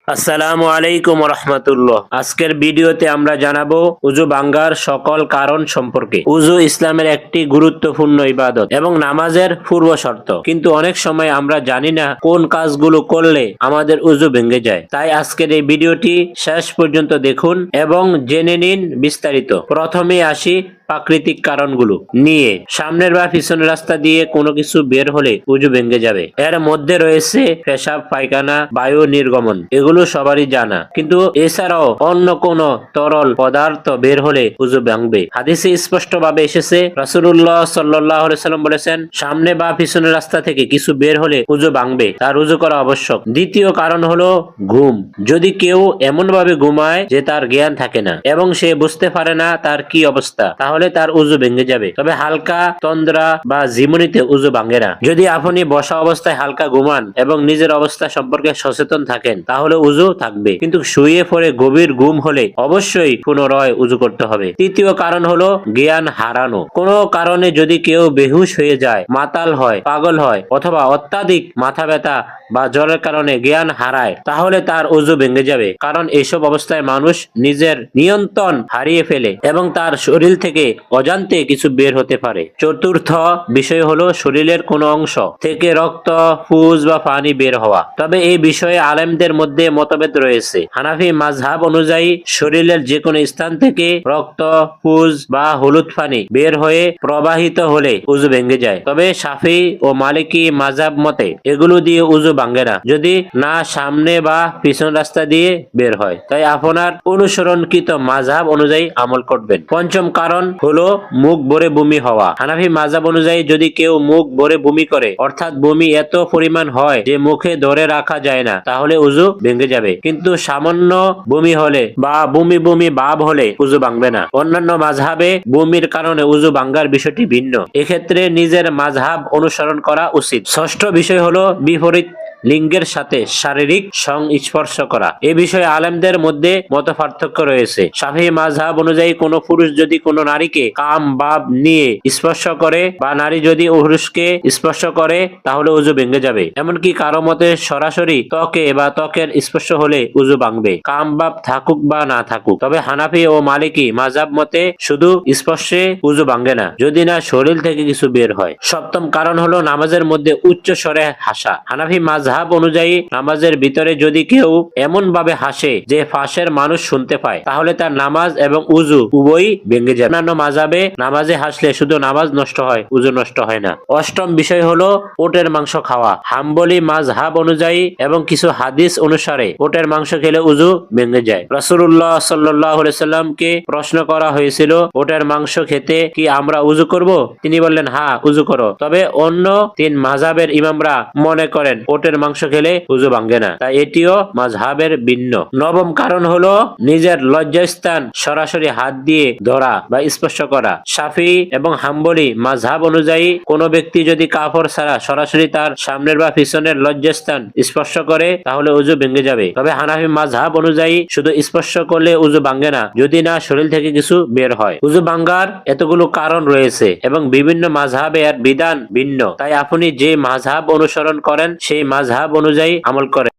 আসসালামু আলাইকুম রহমতুল্লাহ। আজকের ভিডিওতে আমরা জানাবো উযু ভাঙ্গার সকল কারণ সম্পর্কে। উযু ইসলামের একটি গুরুত্বপূর্ণ ইবাদত এবং নামাজের পূর্ব শর্ত, কিন্তু অনেক সময় আমরা জানি না কোন কাজগুলো করলে আমাদের উযু ভেঙে যায়। তাই আজকের এই ভিডিওটি শেষ পর্যন্ত দেখুন এবং জেনে নিন বিস্তারিত। প্রথমে আসি প্রাকৃতিক কারণগুলো নিয়ে। সামনের বা পিছনের রাস্তা দিয়ে কোনো কিছু বের হলে উযু ভেঙে যাবে। এর মধ্যে রয়েছে পেশাব, পায়খানা, বায়ু নির্গমন, এগুলো সবারই জানা। কিন্তু এছাড়াও অন্য কোন তরল পদার্থ বের হলে উযু ভাঙবে। হাদিসে স্পষ্ট ভাবে এসেছে, রাসূলুল্লাহ সাল্লাল্লাহু আলাইহি ওয়াসাল্লাম বলেছেন, সামনে বা পিছনের রাস্তা থেকে কিছু বের হলে উযু ভাঙবে, তার উযু করা আবশ্যক। দ্বিতীয় কারণ হলো ঘুম। যদি কেউ এমন ভাবে ঘুমায় যে তার জ্ঞান থাকে না এবং সে বুঝতে পারে না তার কি অবস্থা, তাহলে তার উযু ভেঙে যাবে। তবে হালকা তন্দ্রা বা ঝিমুনিতে উযু ভাঙে না। যদি আপনি বসা অবস্থায় হালকা ঘুমান এবং নিজের অবস্থা সম্পর্কে সচেতন থাকেন, তাহলে উযু থাকবে। কিন্তু শুয়ে পড়ে গভীর ঘুম হলে অবশ্যই পুনরায় উযু করতে হবে। তৃতীয় কারণ হলো জ্ঞান হারানো। কোনো কারণে যদি কেউ বেহুশ হয়ে যায়, মাতাল হয়, পাগল হয় অথবা অত্যাধিক মাথা ব্যথা বা জ্বরের কারণে জ্ঞান হারায়, তাহলে তার উযু ভেঙে যাবে। কারণ এইসব অবস্থায় মানুষ নিজের নিয়ন্ত্রণ হারিয়ে ফেলে এবং তার শরীর থেকে অজান্তে কিছু বের হতে পারে। চতুর্থ বিষয় হলো শরীরের কোনো অংশ থেকে রক্ত, পুজ বা পানি বের হওয়া। তবে এই বিষয়ে আলেমদের মধ্যে মতভেদ রয়েছে। হানাফি মাযহাব অনুযায়ী শরীরের যে কোনো স্থান থেকে রক্ত, পুজ বা হলুদ পানি বের হয়ে প্রবাহিত হলে উযু ভেঙে যায়। তবে শাফি ও মালিকি মাযহাব মতে এগুলো দিয়ে উযু ভাঙে না, যদি না সামনে বা পিছন রাস্তা দিয়ে বের হয়। তাই আপনার অনুসরণকৃত মাযহাব অনুযায়ী আমল করবেন। পঞ্চম কারণ হলো মুখ ভরে বমি হওয়া। হানাফি মাযহাব অনুযায়ী যদি কেউ মুখ ভরে বমি করে, অর্থাৎ বমি এত পরিমাণ হয় যে মুখে ধরে রাখা যায় না, তাহলে উযু ভেঙে যাবে। কিন্তু সামান্য বমি হলে বা বমি বমি ভাব হলে উযু ভাঙবে না। অন্যান্য মাযহাবে বমির কারণে উযু ভাঙ্গার বিষয়টি ভিন্ন। এক্ষেত্রে নিজের মাযহাব অনুসরণ করা উচিত। ষষ্ঠ বিষয় হলো বিপরীত লিঙ্গের সাথে শারীরিক সংস্পর্শ করা। এ বিষয়ে আলেমদের মধ্যে মত পার্থক্য রয়েছে। শাফিঈ মাযহাব অনুযায়ী কোনো পুরুষ যদি কোনো নারীকে কাম ভাব নিয়ে স্পর্শ করে বা নারী যদি পুরুষকে স্পর্শ করে, তাহলে উযু ভেঙে যাবে। এমনকি কারো মতে সরাসরি ত্বকে বা ত্বকের স্পর্শ হলে উযু ভাঙবে, কাম ভাব থাকুক বা না থাকুক। তবে হানাফি ও মালিকি মাযহাব মতে শুধু স্পর্শে উযু ভাঙে না, যদি না শরীর থেকে কিছু বের হয়। সপ্তম কারণ হলো নামাজের মধ্যে উচ্চ স্বরে হাসা। হানাফি মাযহাব অনুযায়ী নামাজের ভিতরে যদি কেউ এমন ভাবে হাসে যে পাশের মানুষ শুনতে পায়, তাহলে তার নামাজ এবং উযু উভয়ই ভেঙে যায়। অন্যান্য মাযহাবে নামাজে হাসলে শুধু নামাজ নষ্ট হয়, উযু নষ্ট হয় না। অষ্টম বিষয় হলো উটের মাংস খাওয়া। হাম্বলি মাযহাব অনুযায়ী এবং কিছু হাদিস অনুসারে উটের মাংস খেলে উযু ভেঙে যায়। রাসূলুল্লাহ সাল্লাল্লাহু আলাইহি সাল্লামকে প্রশ্ন করা হয়েছিল, উটের মাংস খেতে কি আমরা উযু করব? তিনি বললেন, হ্যাঁ, উযু করো। তবে অন্য তিন মাযহাবের ইমামরা মনে করেন উটের মাংস খেলে উযু ভাঙে না, তাই এটিও মাযহাবের ভিন্ন। নবম কারণ হলো নিজের লজ্জাস্থান সরাসরি হাত দিয়ে ধরা বা স্পর্শ করা। শাফিঈ এবং হাম্বলি মাযহাব অনুযায়ী কোনো ব্যক্তি যদি কাপড় ছাড়া সরাসরি তার সামনের বা পিছনের লজ্জাস্থান স্পর্শ করে, তাহলে উযু ভেঙে যাবে। তবে হানাফি মাযহাব অনুযায়ী শুধু স্পর্শ করলে উযু ভাঙে না, যদি না শরীর থেকে কিছু বের হয়। উযু ভাঙার এতগুলো কারণ রয়েছে এবং বিভিন্ন মাযহাবে এর বিধান ভিন্ন। তাই আপনি যে মাযহাব অনুসরণ করেন সেই মাযহাব অনুযায়ী আমল করেন।